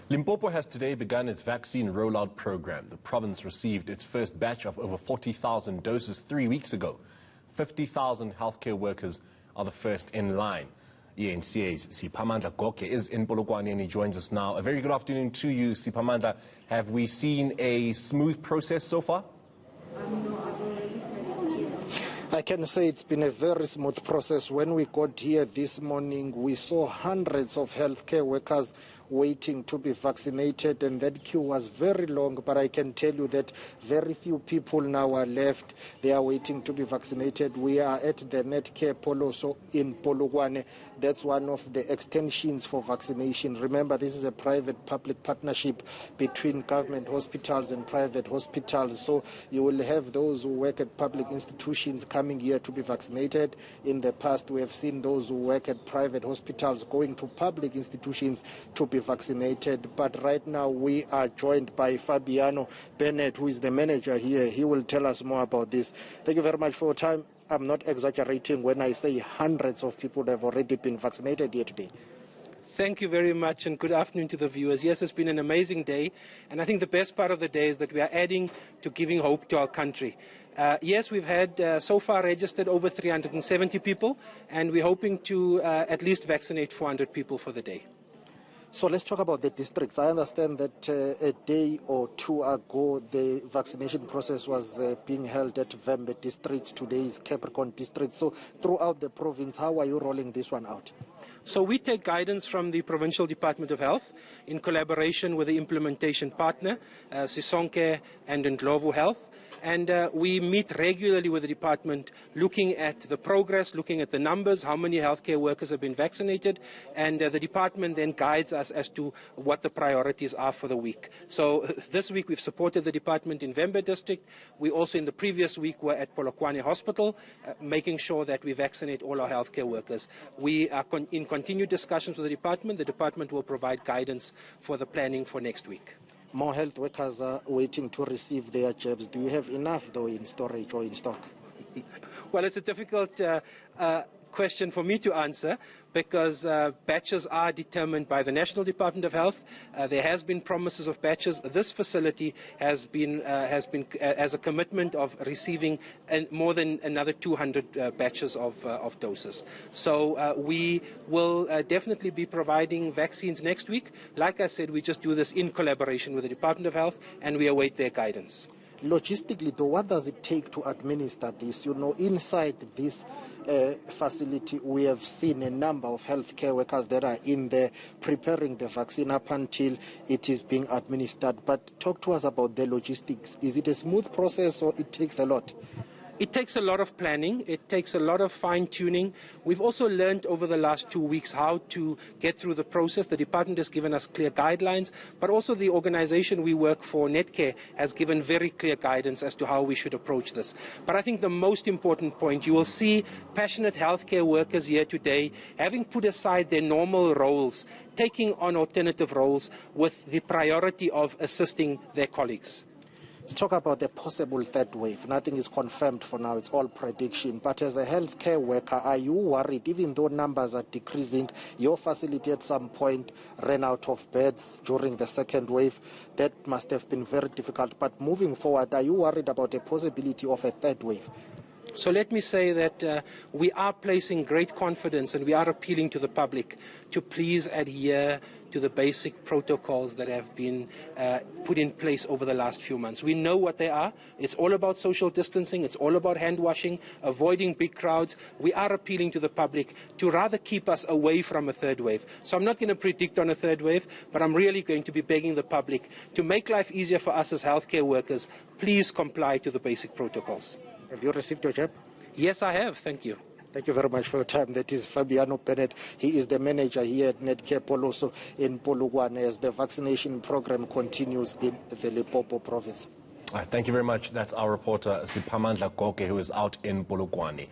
Limpopo has today begun its vaccine rollout program. The province received its first batch of over 40,000 doses 3 weeks ago. 50,000 healthcare workers are the first in line. ENCA's Siphamandla Goke is in Polokwane and he joins us now. A very good afternoon to you, Siphamandla. Have we seen a smooth process so far? I can say it's been a very smooth process. When we got here this morning, we saw hundreds of healthcare workers waiting to be vaccinated, and that queue was very long, but I can tell you that very few people now are left. They are waiting to be vaccinated. We are at the Netcare Poloso in Polokwane. That's one of the extensions for vaccination. Remember, this is a private-public partnership between government hospitals and private hospitals, so you will have those who work at public institutions coming here to be vaccinated. In the past, we have seen those who work at private hospitals going to public institutions to be vaccinated. But right now, we are joined by Fabiano Bennett, who is the manager here. He will tell us more about this. Thank you very much for your time. I'm not exaggerating when I say hundreds of people have already been vaccinated here today. Thank you very much, and good afternoon to the viewers. Yes, it's been an amazing day, and I think the best part of the day is that we are adding to giving hope to our country. Yes, we've had so far registered over 370 people, and we're hoping to at least vaccinate 400 people for the day. So let's talk about the districts. I understand that a day or two ago, the vaccination process was being held at Vembe district. Today is Capricorn district. So throughout the province, how are you rolling this one out? So we take guidance from the Provincial Department of Health in collaboration with the implementation partner, Sisonke and Ndlovu Health. And we meet regularly with the department, looking at the progress, looking at the numbers, how many healthcare workers have been vaccinated, and the department then guides us as to what the priorities are for the week. So this week we've supported the department in Vembe district. We also in the previous week were at Polokwane Hospital, making sure that we vaccinate all our healthcare workers. We are in continued discussions with the department. The department will provide guidance for the planning for next week. More health workers are waiting to receive their jabs. Do you have enough, though, in storage or in stock? Well, it's a difficult question for me to answer because batches are determined by the National Department of Health. There has been promises of batches. This facility has been as a commitment of receiving more than another 200 batches of doses. So we will definitely be providing vaccines next week. Like I said, we just do this in collaboration with the Department of Health, and we await their guidance. Logistically, though, what does it take to administer this? You know, inside this facility, we have seen a number of healthcare workers that are in there preparing the vaccine up until it is being administered. But talk to us about the logistics. Is it a smooth process or it takes a lot? It takes a lot of planning. It takes a lot of fine-tuning. We've also learned over the last 2 weeks how to get through the process. The department has given us clear guidelines, but also the organization we work for, Netcare, has given very clear guidance as to how we should approach this. But I think the most important point, you will see passionate healthcare workers here today having put aside their normal roles, taking on alternative roles with the priority of assisting their colleagues. Let's talk about the possible third wave. Nothing is confirmed for now. It's all prediction. But as a healthcare worker, are you worried, even though numbers are decreasing, your facility at some point ran out of beds during the second wave? That must have been very difficult. But moving forward, are you worried about the possibility of a third wave? So let me say that we are placing great confidence and we are appealing to the public to please adhere to the basic protocols that have been put in place over the last few months. We know what they are. It's all about social distancing. It's all about hand washing, avoiding big crowds. We are appealing to the public to rather keep us away from a third wave. So I'm not going to predict on a third wave, but I'm really going to be begging the public to make life easier for us as healthcare workers. Please comply to the basic protocols. Have you received your jab? Yes, I have. Thank you. Thank you very much for your time. That is Fabiano Bennett. He is the manager here at Netcare Poloso in Polokwane as the vaccination program continues in the Limpopo province. Thank you very much. That's our reporter, Siphamandla Goke, who is out in Polokwane.